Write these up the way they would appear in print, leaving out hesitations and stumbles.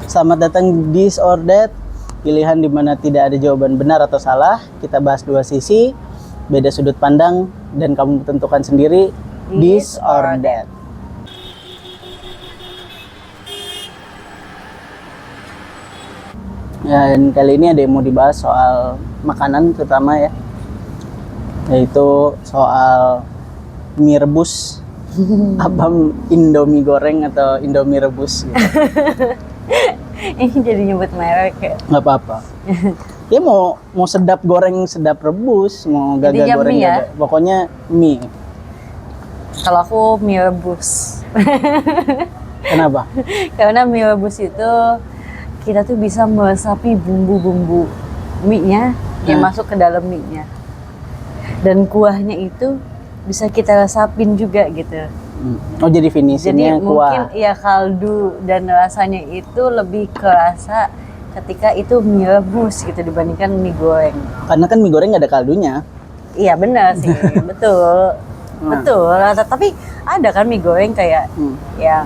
Selamat datang di This or That, pilihan di mana tidak ada jawaban benar atau salah. Kita bahas dua sisi, beda sudut pandang, dan kamu tentukan sendiri This or That. Dan kali ini ada yang mau dibahas soal makanan terutama ya, yaitu soal mie rebus. Apa Indomie goreng atau Indomie rebus gitu. Ini jadi nyebut merek ya? Nggak apa-apa. Ya mau sedap goreng, sedap rebus, mau gagal goreng mie ya? gagal. Pokoknya mie. Kalau aku mie rebus. Kenapa? Karena mie rebus itu kita tuh bisa meresapi bumbu-bumbu mie-nya yang masuk ke dalam mie-nya. Dan kuahnya itu bisa kita resapin juga gitu. Oh jadi finishingnya Jadi kuah. mungkin ya kaldu dan rasanya itu lebih kerasa ketika itu mie rebus gitu dibandingkan mie goreng. Karena kan mie goreng nggak ada kaldunya. Iya benar sih, betul. Betul, tapi ada kan mie goreng kayak yang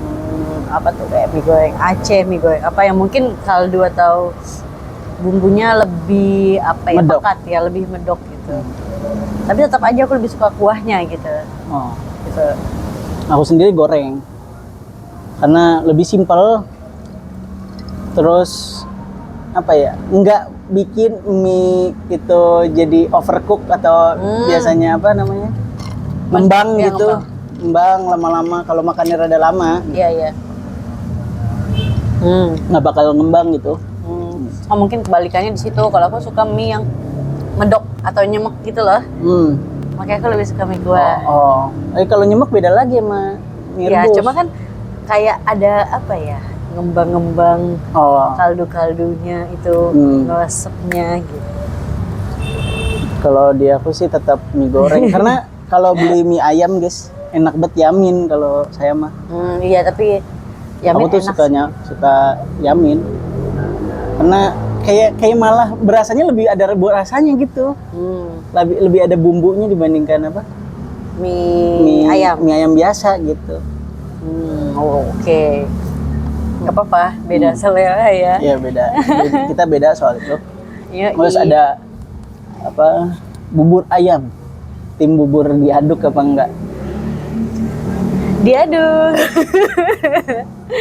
apa tuh, kayak mie goreng Aceh, mie goreng apa yang mungkin kaldu atau bumbunya lebih apa ya, Medok. pekat ya, lebih medok gitu. Tapi tetap aja aku lebih suka kuahnya gitu. Oh. Gitu. Aku sendiri goreng. Karena lebih simpel. Terus apa ya? Nggak bikin mie itu jadi overcook atau biasanya apa namanya? Ngembang Ya, gitu. Ngembang lama-lama, kalau makannya rada lama Iya, iya. nggak bakal ngembang gitu. Oh, mungkin kebalikannya di situ. Kalau aku suka mie yang medok atau nyemek gitu loh. Makanya aku lebih suka mie kuah. Oh. Kalau nyemek beda lagi sama mie Ya, rebus. cuma kan kayak ada apa ya? Ngembang-ngembang kaldu-kaldunya itu ngeresepnya gitu. Kalau di aku sih tetap mie goreng karena kalau beli mie ayam guys enak banget Yamin kalau saya mah. Iya, tapi Aku tuh suka Yamin karena kayak malah berasanya lebih ada rasanya gitu. Lebih ada bumbunya dibandingkan apa? Mie ayam. Mie ayam biasa gitu. Oke. Nggak apa-apa, beda selera ya. Iya beda. Kita beda soal itu. Iya. Terus ada apa? Bubur ayam. Tim bubur diaduk apa enggak? Diaduk.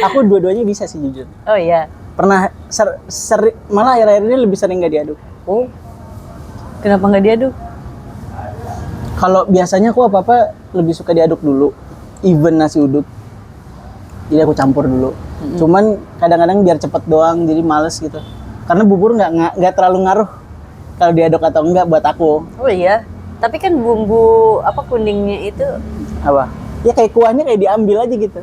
Aku dua-duanya bisa sih jujur. Oh iya. Pernah malah akhir-akhir ini lebih sering nggak diaduk. Oh. Kenapa nggak diaduk? Kalau biasanya aku apa-apa lebih suka diaduk dulu, even nasi uduk. Jadi aku campur dulu. Cuman kadang-kadang biar cepet doang, jadi males gitu. Karena bubur nggak terlalu ngaruh kalau diaduk atau enggak buat aku. Oh iya. Tapi kan bumbu apa kuningnya itu Apa? Ya kayak kuahnya kayak diambil aja gitu.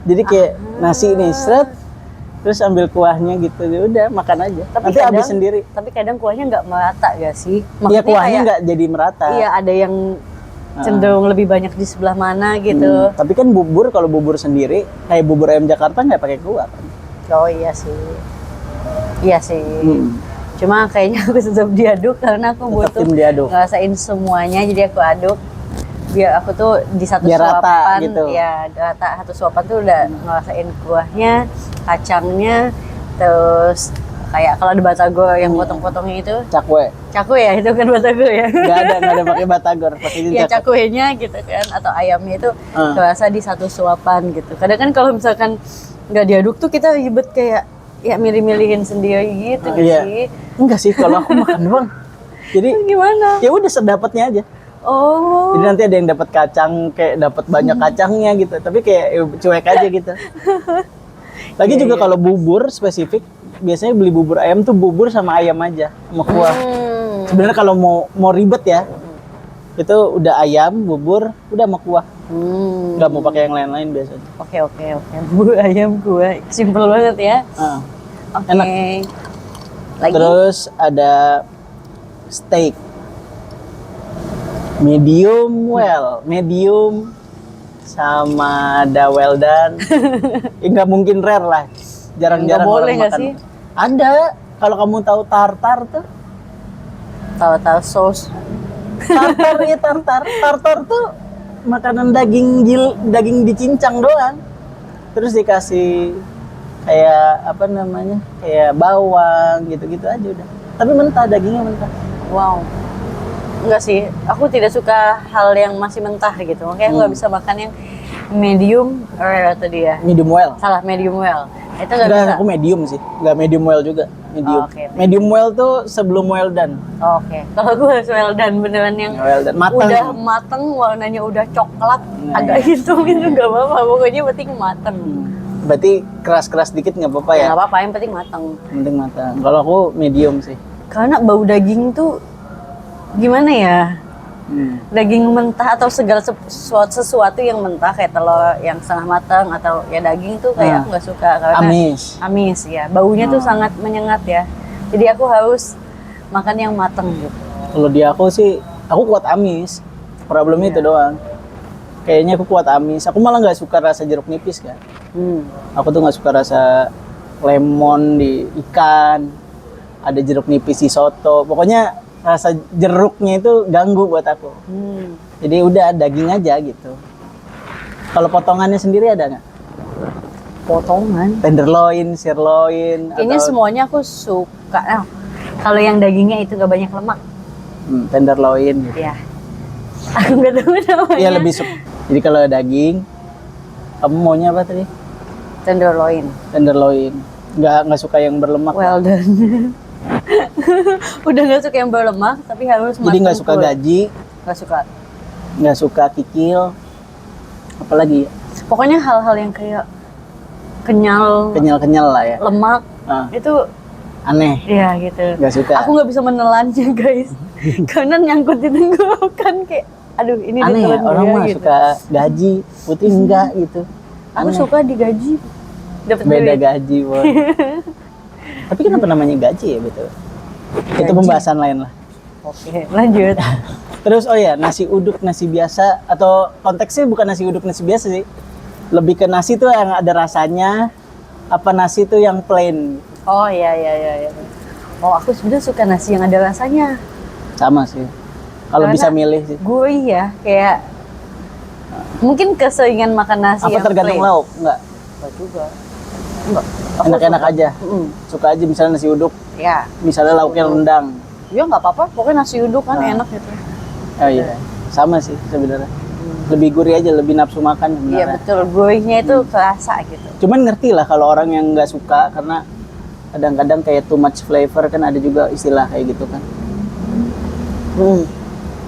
Jadi kayak nasi nih, seret, terus ambil kuahnya gitu, ya udah makan aja. Tapi nanti habis sendiri. Tapi kadang kuahnya nggak merata gak sih? Iya kuahnya nggak jadi merata. Iya, ada yang cenderung lebih banyak di sebelah mana gitu. Tapi kan kalau bubur sendiri kayak bubur ayam Jakarta nggak pakai kuah kan? Oh iya sih. Iya sih. Cuma kayaknya aku tetap diaduk karena aku butuh tim diaduk. ngerasain semuanya, jadi aku aduk biar aku tuh di satu Biar suapan rata gitu. ya rata, satu suapan tuh udah ngerasain kuahnya, kacangnya, terus kayak kalau di batagor yang potong-potongnya itu Cakwe. cakwe ya, itu kan batagor ya. Nggak ada pakai batagor, pakai Ya cakwenya gitu kan, atau ayamnya itu terasa di satu suapan gitu. Kadang kan kalau misalkan nggak diaduk tuh kita ribet kayak ya milih-milihin sendiri gitu Iya. sih. Enggak sih, kalau aku makan doang. Jadi Gimana? ya udah sedapatnya aja. Oh. Jadi nanti ada yang dapat kacang, kayak dapat banyak kacangnya gitu. Tapi kayak cuek aja gitu. Lagi juga kalau bubur spesifik, biasanya beli bubur ayam tuh bubur sama ayam aja, sama kuah. Sebenarnya kalau mau ribet ya, itu udah ayam, bubur, udah sama kuah. Nggak mau pakai yang lain-lain biasanya. Oke. Bubur ayam kuah, simpel banget ya. Oke. Enak. Lagi? Terus ada steak. Medium sama ada well done. Nggak mungkin rare lah. Jarang-jarang Nggak boleh orang nggak makan. sih? Ada. Kalau kamu tahu tartar tuh. Tahu-tahu sos. Tartar ya tartar. Tartar tuh makanan daging dicincang doang. Terus dikasih kayak apa namanya, kayak bawang gitu-gitu aja udah. Tapi mentah, dagingnya mentah. Wow. Enggak sih, aku tidak suka hal yang masih mentah gitu. Makanya aku nggak bisa makan yang medium rare tadi ya. Medium well. Salah, medium well. Itu nggak Enggak, bisa. aku medium sih, nggak medium well juga. Medium. Oh, oke. Medium well tuh sebelum well done. Oke. Kalau gue harus well done beneran yang Well done, mateng. udah mateng, warnanya udah coklat, Nah, agak hitam itu nggak apa-apa. Pokoknya penting mateng. Berarti keras-keras dikit nggak apa-apa Ya ya? nggak apa-apa, yang penting mateng. Penting matang. Kalau aku medium sih. Karena bau daging tuh gimana ya? Daging mentah atau segala sesuatu yang mentah kayak telur yang setengah matang atau ya daging tuh kayak aku nggak suka karena amis ya, baunya tuh sangat menyengat ya, jadi aku harus makan yang matang gitu. Kalau di aku sih, aku kuat amis. Problemnya itu doang. Kayaknya aku kuat amis. Aku malah nggak suka rasa jeruk nipis kan. Aku tuh nggak suka rasa lemon di ikan, ada jeruk nipis di soto. Pokoknya rasa jeruknya itu ganggu buat aku. Jadi udah daging aja gitu. Kalau potongannya sendiri ada nggak? Potongan Tenderloin, sirloin, kayaknya atau semuanya aku suka. Nah, kalau yang dagingnya itu gak banyak lemak tenderloin gitu. ya, aku nggak tahu namanya. Iya lebih suka. Jadi kalau daging, kamu maunya apa tadi? Tenderloin. Tenderloin. Nggak suka yang berlemak. Well done. Udah nggak suka yang berlemak tapi harus Jadi nggak suka gaji, nggak suka. nggak suka kikil, apalagi ya? Pokoknya hal-hal yang kayak kenyal, Kenyal-kenyal lah ya. lemak Ah, itu aneh, ya gitu. nggak suka. Aku nggak bisa menelannya guys, karena nyangkut di tenggorokan kayak, aduh ini Aneh ya, ditelan orang gue mah gitu. suka gaji, Putri enggak gitu. Aku Aneh. suka digaji, dapat Beda duit. gaji, Bon. Tapi kenapa namanya gaji ya betul? Itu Gaji. pembahasan lain lah. Oke, lanjut. Terus oh ya, nasi uduk, nasi biasa, atau konteksnya bukan nasi uduk, nasi biasa sih. Lebih ke nasi tuh yang ada rasanya, apa nasi tuh yang plain. Oh iya. Oh aku sebenarnya suka nasi yang ada rasanya. Sama sih. Kalau Karena bisa milih sih. Gue iya kayak mungkin keseringan makan nasi Apa yang tergantung plain. lauk? Enggak. Enggak juga. Enggak. Aku Enak-enak suka. aja. Mm. Suka aja misalnya nasi uduk, Ya. misalnya lauknya rendang. Ya nggak apa-apa. Pokoknya nasi uduk kan Nah. enak gitu. Oh iya. Sama sih sebenarnya. Lebih gurih aja, lebih nafsu makan Iya sebenarnya. betul. Gurihnya itu kerasa gitu. Cuman ngerti lah kalau orang yang nggak suka karena kadang-kadang kayak too much flavor kan ada juga istilah kayak gitu kan.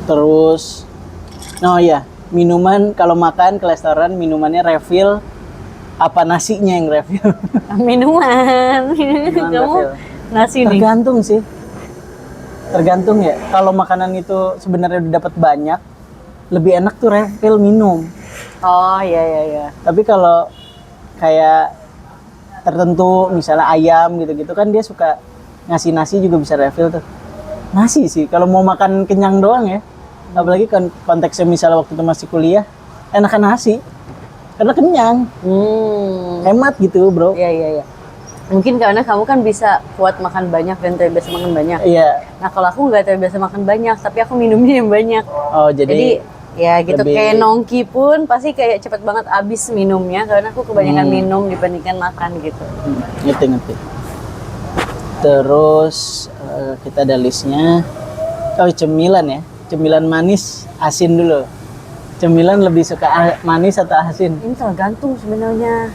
Terus, oh iya, minuman kalau makan ke restoran minumannya refill, apa nasinya yang refill? Minuman. Kamu refill. nasi nih. Tergantung sih. Tergantung ya. Kalau makanan itu sebenarnya udah dapat banyak, lebih enak tuh refill minum. Oh iya. Tapi kalau kayak tertentu misalnya ayam gitu-gitu kan dia suka ngasih nasi juga bisa refill tuh. Nasi sih kalau mau makan kenyang doang ya. Apalagi kan konteksnya misalnya waktu itu masih kuliah, enakan nasi. Karena kenyang, hemat gitu, Bro. Iya. Mungkin karena kamu kan bisa kuat makan banyak dan terbiasa makan banyak. Iya. Nah kalau aku nggak terbiasa makan banyak, tapi aku minumnya yang banyak. Oh, jadi ya gitu lebih- kayak nongki pun pasti kayak cepet banget habis minumnya karena aku kebanyakan minum dibandingkan makan gitu. ngerti. Terus kita ada listnya. Oh, cemilan ya. Cemilan manis, asin dulu. Cemilan lebih suka manis atau asin? Ini tergantung sebenarnya.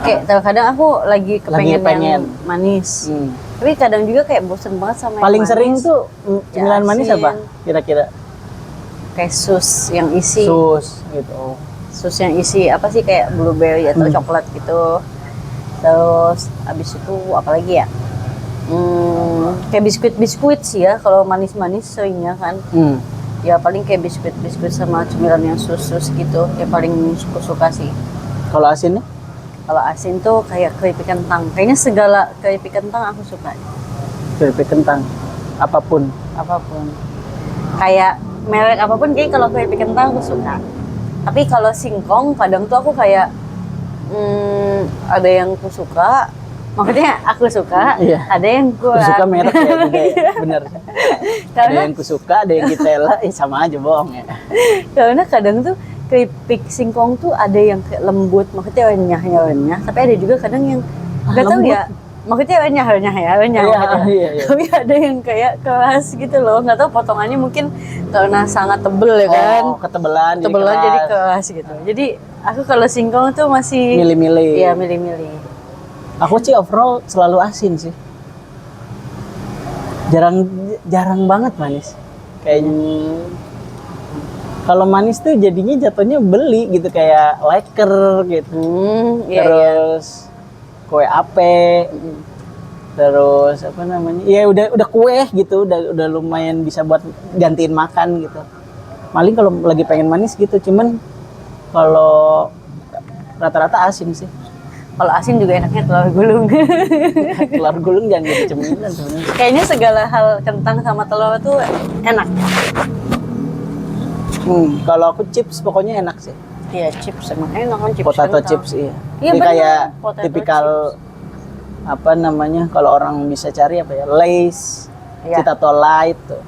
Kayak terkadang aku lagi kepengen pengen. yang manis. Tapi kadang juga kayak bosen banget sama yang Paling manis. sering tuh cemilan Ya, manis asin. apa? Kira-kira Kayak sus yang isi. sus gitu. Sus yang isi apa sih kayak blueberry atau coklat gitu. Terus abis itu apa lagi ya? Kayak biskuit sih ya kalau manis-manis seringnya kan. Ya paling kayak biskuit sama cemilan yang sus gitu yang paling suka sih. Kalau asinnya? Kalau asin tuh kayak keripik kentang. Kayaknya segala keripik kentang aku suka. Keripik kentang. Apapun. Apapun. Kayak merek apapun kayak kalau keripik kentang aku suka. Tapi kalau singkong kadang tuh aku kayak ada yang aku suka. Maksudnya aku suka, Iya. ada yang Aku kurang. suka merek ya juga ya. Bener. Ada Karena yang kusuka, ada yang kitela, sama aja bohong ya. karena kadang tuh keripik singkong tuh ada yang kayak lembut, maksudnya renyah, tapi ada juga kadang yang Gak tau lembut. ya, maksudnya renyah Iya, gitu. iya, iya. Tapi ada yang kayak keras gitu loh, nggak tahu potongannya mungkin karena sangat tebel ya kan. Oh, ketebelan, Tebelan jadi keras. keras gitu. Jadi aku kalau singkong tuh masih Milih-milih. Iya, milih-milih. Aku sih overall selalu asin sih. Jarang banget manis. Kayaknya. Kalau manis tuh jadinya jatuhnya beli gitu kayak leker gitu. Iya, iya. Terus kue ape. Terus apa namanya? Ya udah kue gitu, udah lumayan bisa buat gantiin makan gitu. Paling kalau lagi pengen manis gitu, cuman kalau rata-rata asin sih. Kalau asin juga enaknya telur gulung. Telur gulung jangan jadi cemilan sebenarnya. Kayaknya segala hal kentang sama telur tuh enak. Kalau aku chips pokoknya enak sih. Iya, chips emang enak kan chips Potato kentang. chips iya. Iya, Ini benar, kayak potato tipikal apa namanya kalau orang bisa cari apa ya? Lay's, Iya. Citato Light tuh.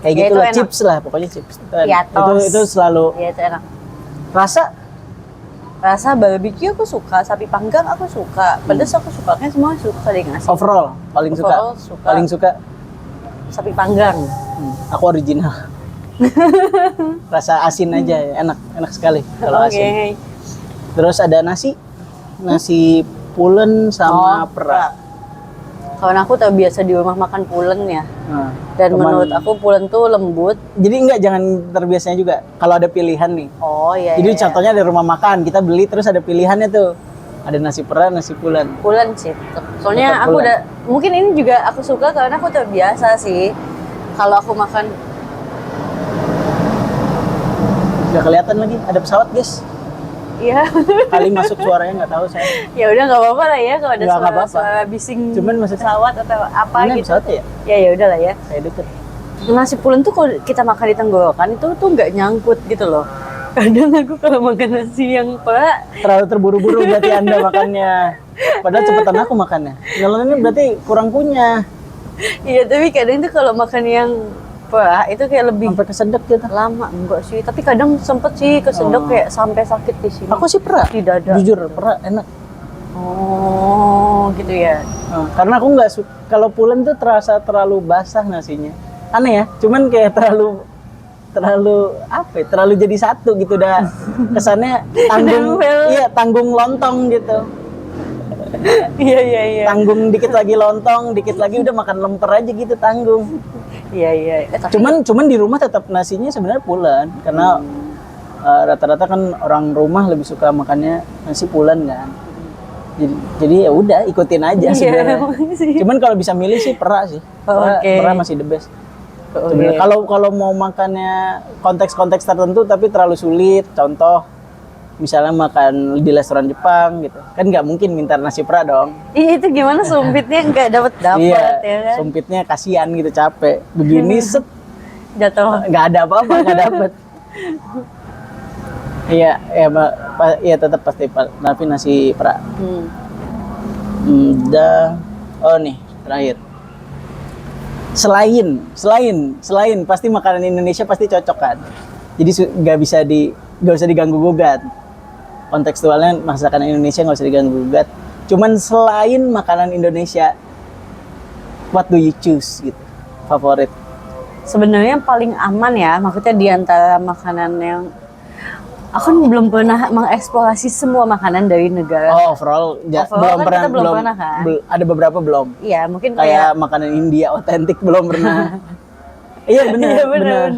Kayak Ya, gitu itu lah, enak. chips lah pokoknya chips. Itu, Piatos. itu selalu Iya, itu enak. rasa Barbecue aku suka, sapi panggang aku suka, pedas aku suka, kan semua suka deh ngasih. overall paling Overall suka. suka. Paling suka Sapi panggang. aku original. Rasa asin aja ya, enak sekali kalau Oke. asin. Terus ada nasi pulen sama pera. Kawan aku tuh biasa di rumah makan pulen ya. Nah, Dan cuman- menurut aku pulen tuh lembut. Jadi jangan terbiasanya juga kalau ada pilihan nih. Oh iya. Jadi iya. contohnya ada rumah makan, kita beli terus ada pilihannya tuh. Ada nasi pera, nasi pulen. Pulen sih. Soalnya Tetap aku pulen. udah mungkin ini juga aku suka karena aku terbiasa sih. Kalau aku makan Gak kelihatan lagi, ada pesawat guys. iya. Kali masuk suaranya nggak tahu saya. Ya udah nggak apa-apa lah ya kalau ada Nggak apa-apa. suara bising Cuman maksudnya- pesawat atau apa Ini gitu. pesawat ya? Ya ya udah lah ya. Kayak deket. Nasi pulen tuh kalau kita makan di tenggorokan itu tuh nggak nyangkut gitu loh. Kadang aku kalau makan nasi yang pera, Terlalu terburu-buru berarti Anda makannya. Padahal cepetan aku makannya. Kalau ini berarti kurang punya. iya tapi kadang tuh kalau makan yang pera itu kayak lebih Sampai kesedek gitu. lama enggak sih. Tapi kadang sempet sih kesedok kayak sampai sakit di sini. Aku sih pera. Di dada. Jujur, pera enak. Oh gitu ya. Karena aku nggak suka kalau pulen tuh terasa terlalu basah nasinya. Aneh ya, cuman kayak terlalu apa ya, terlalu jadi satu gitu dah. Kesannya tanggung, Nempel. iya tanggung lontong gitu. Iya iya iya. Tanggung dikit lagi lontong, dikit lagi udah makan lemper aja gitu tanggung. Iya iya. Tapi Cuman di rumah tetap nasinya sebenarnya pulen karena rata-rata kan orang rumah lebih suka makannya nasi pulen kan. Jadi ya udah ikutin aja iya, sebenarnya. emang sih. Cuman kalau bisa milih sih pera sih. Oh, Pera, oke. pera masih the best. Oh, Sebenarnya iya. kalau mau makannya konteks-konteks tertentu tapi terlalu sulit, contoh misalnya makan di restoran Jepang gitu, kan nggak mungkin minta nasi pera dong. Iya itu gimana sumpitnya nggak dapat Iya, ya kan? sumpitnya kasihan gitu capek. Begini set Jatuh. nggak ada apa-apa nggak dapet. Iya, iya tetap pasti tapi nasi pera. Oh nih terakhir. Selain pasti makanan Indonesia pasti cocok kan. Jadi nggak usah diganggu gugat. Kontekstualnya masakan Indonesia nggak usah diganggu gugat. Cuman selain makanan Indonesia, what do you choose gitu? Favorit? Sebenarnya yang paling aman ya, maksudnya di antara makanan yang aku kan belum pernah mengeksplorasi semua makanan dari negara. Oh, overall, Overall kan kita belum pernah kan? Ada beberapa belum. Iya, mungkin Kayak makanan India otentik belum pernah. Iya benar. Iya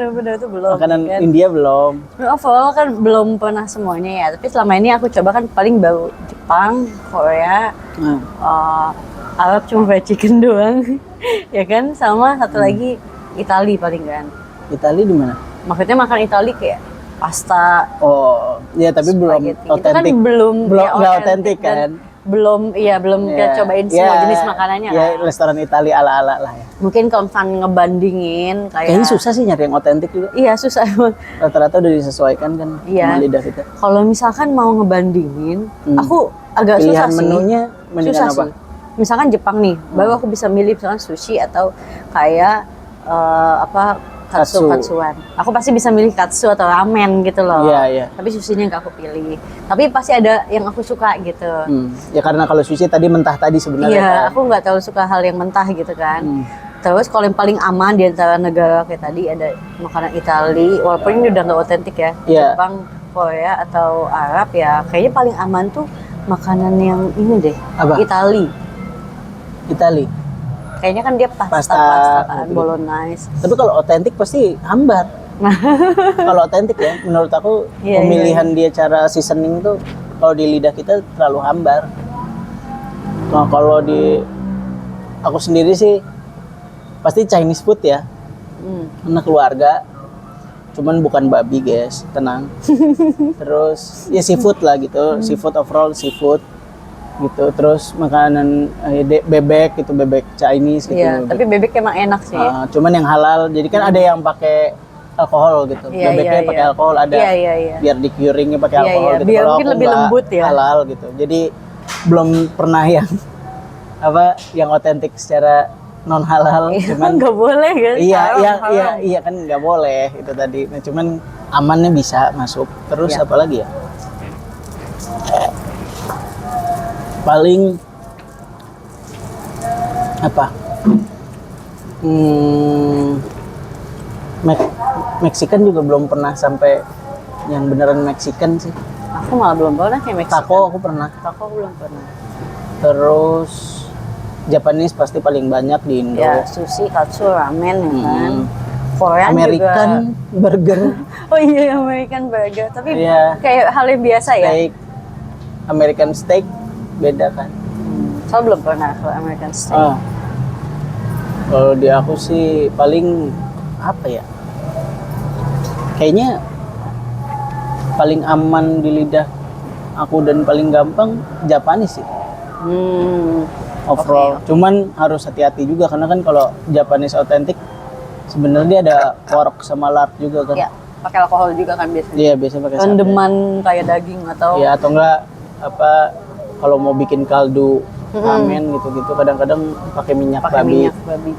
benar itu belum. Makanan kan? India belum. Overall kan belum pernah semuanya ya, tapi selama ini aku coba kan paling baru Jepang, Korea, Nah, Arab cuma fried chicken doang, ya kan, sama satu lagi Itali paling kan. Italia di mana? Maksudnya makan Itali kayak pasta, Oh, ya tapi belum spaghetti. Itu kan otentik. belum ya, nggak otentik dan kan? belum kita Ya, cobain semua ya, jenis makanannya ya, kan. restoran Italia ala-ala lah ya. Mungkin kalau misalnya ngebandingin kayak Kayaknya susah sih nyari yang otentik juga. Iya susah emang. Rata-rata udah disesuaikan kan Iya. sama lidah kita. Kalau misalkan mau ngebandingin, aku agak Pilihan susah sih. menunya mendingan Susah apa? sih. Misalkan Jepang nih, baru aku bisa milih misalkan sushi atau kayak Katsu. katsuan. Aku pasti bisa milih katsu atau ramen gitu loh. Iya, iya. Tapi sushinya nggak aku pilih. Tapi pasti ada yang aku suka gitu. Ya karena kalau sushi tadi mentah tadi sebenarnya Iya, kan. aku nggak terlalu suka hal yang mentah gitu kan. Hmm. Terus kalau yang paling aman di antara negara kayak tadi ada makanan Itali, walaupun ini udah nggak otentik ya. Iya. Jepang, Korea atau Arab ya, kayaknya paling aman tuh makanan yang ini deh, Apa? Itali. Itali. Kayaknya kan dia Pasta, pasta kan, gitu. bolognese. Tapi kalau otentik pasti hambar. Kalau otentik ya, menurut aku Iya, pemilihan dia cara seasoning tuh kalau di lidah kita terlalu hambar. Nah, kalau di aku sendiri sih pasti Chinese food ya, karena keluarga. Cuman bukan babi guys, tenang. Terus ya seafood lah gitu, seafood overall seafood gitu. Terus makanan bebek gitu, bebek Chinese gitu. Iya, tapi bebek emang enak sih. Cuman yang halal, jadi kan ada yang pakai alkohol gitu. Iya, Bebeknya iya, pakai iya. alkohol, ada Iya. biar di curingnya pakai Iya, alkohol iya. gitu. Biar Kalau mungkin aku lebih nggak lembut ya. halal gitu. Jadi belum pernah yang apa yang otentik secara non halal. Iya, Cuman nggak boleh kan? iya kan nggak boleh itu tadi. Nah, cuman amannya bisa masuk. Terus Iya. apa lagi ya? Paling apa? Mexican juga belum pernah sampai yang beneran Mexican sih. Aku malah belum pernah kayak Mexican. Taco aku pernah. Taco belum pernah. Terus Japanese pasti paling banyak di Indo. Ya, sushi, katsu, ramen ya kan. Korean American juga. burger, Oh iya, American burger. Tapi Iya. kayak hal yang biasa ya. steak, American steak beda kan. Saya belum pernah ke American steak. Kalau di aku sih paling apa ya? Kayaknya paling aman di lidah aku dan paling gampang Japanese sih overall. Cuman harus hati-hati juga karena kan kalau Japanese authentic sebenarnya dia ada pork sama lard juga kan. Ya, pakai alkohol juga kan biasanya. Iya, biasanya pakai sake. Rendeman kayak daging atau Iya, atau enggak apa kalau mau bikin kaldu ramen gitu-gitu kadang-kadang pakai minyak pakai babi. minyak babi.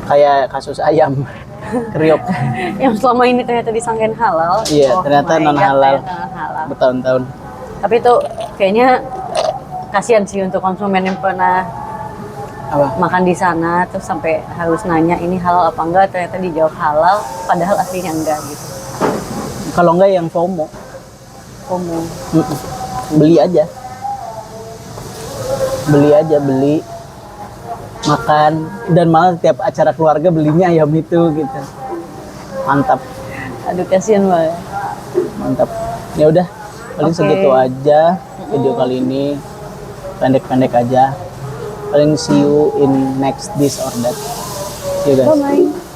Kayak kasus ayam kriuk. Yang selama ini ternyata disangkain halal. Iya, ternyata my non God, halal. ternyata non halal. Bertahun-tahun. Tapi itu kayaknya kasihan sih untuk konsumen yang pernah Apa? makan di sana terus sampai harus nanya ini halal apa enggak, ternyata dijawab halal padahal aslinya enggak gitu. Kalau enggak yang FOMO. FOMO. Beli aja. Beli makan dan malah tiap acara keluarga belinya ayam itu gitu. Mantap. Aduh kasihan banget. Mantap. Ya udah, paling Oke. segitu aja video kali ini. Pendek-pendek aja. Paling see you in next this or that. See you guys. Bye-bye.